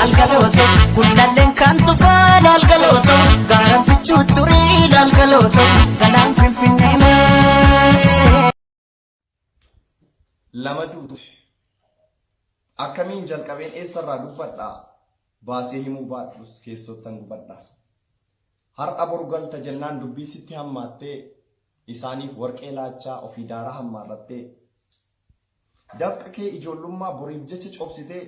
algaloto gullalleen kan tufaan algaloto gaara bichuu turii algaloto galaan finfinnee maasee. Lama duutu akkamiin jalqabeen eessarraa dubbadhaa baasee himuu baadhus keessottan gubadhaa. Har'a boru galta jennaan dubbii sitti hammaattee isaaniif warqee laachaa ofii daaraa hammaarrattee dafqa kee ijoollummaa boriif jecha cobsitee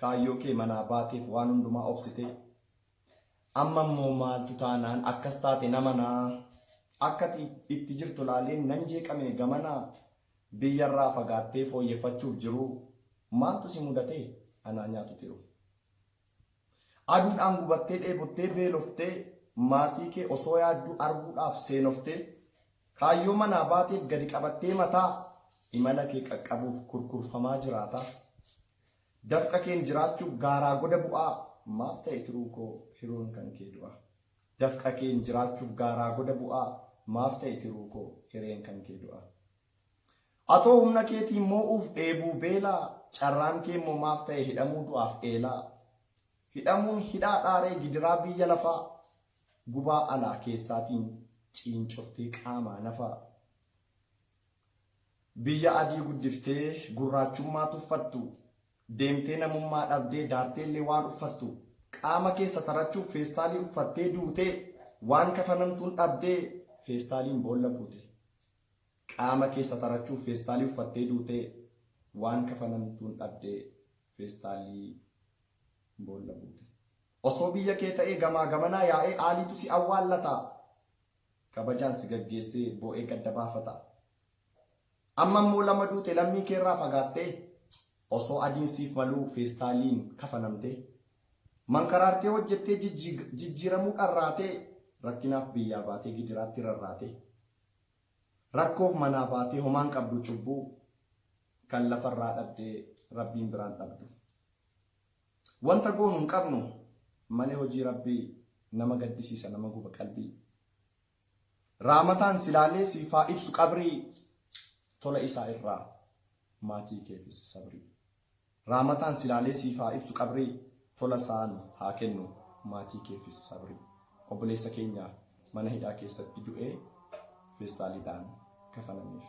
kaayyoo kee manaa baateef waan hundumaa obsitee amma immoo maaltu taanaan akkas taate namanaa akka itti jirtu laaleen nan jeeqame gamanaa biyyarraa fagaattee fooyyeffachuuf jiru maaltu si mudatee anaa nyaatu tiru. Aduudhaan gubattee dheebottee beeloftee maatii kee osoo yaadduu arguudhaaf seenoftee kaayyoo manaa baateef gadi qabattee mataa imala kee qaqqabuuf kurkurfamaa jiraata. Dafqa keen jiraachuuf gaaraa goda bu'aa maaf ta'e tiruu koo hiruun kan kee du'a. Dafqa keen jiraachuuf gaaraa goda bu'aa maaf ta'e tiruu koo hireen kan kee du'a. Atoo humna keetiin moo'uuf dheebuu beelaa carraan kee immoo maaf ta'e hidhamuu du'aaf eelaa. Hidhamuun hidhaa dhaaree gidiraa biyya lafaa gubaa alaa keessaatiin ciincoftee qaamaa nafaa. Biyya adii guddiftee gurraachummaa tuffattu deemtee namummaa dhabdee daarteellee waan uffattu qaama keessa tarachuuf feestaalii uffattee duutee waan kafanamtuun dhabdee feestaaliin boolla buute. Qaama keessa tarachuuf feestaalii uffattee duutee waan kafanamtuun dhabdee feestaalii boolla buute. Osoo biyya kee ta'ee gamaa gamanaa yaa'ee aaliitu si awwaallata. Kabajaan si gaggeessee boo'ee gadda baafata. Amma immoo lama duute lammii keerraa fagaattee osoo adiin siif maluu feestaaliin kafanamtee mankaraartee hojjettee jijjiiramuu dharraatee rakkinaaf biyyaa baatee gidiraatti rarraatee rakkoof manaa baatee homaan qabdu cubbuu kan lafarraa dhabdee rabbiin biraan dhabdu. Wanta goonu hin qabnu malee hojii rabbii nama gaddisiisa nama guba qalbii. Raamataan silaalee siifaa ibsu qabrii tola isaa irraa maatii keefis sabrii. Raamataan silaalee siifaa ibsu qabrii tola isaan haa kennu maatii keefis sabrii. Obboleessa keenya mana hidhaa keessatti du'ee feestaaliidhaan kafananiif.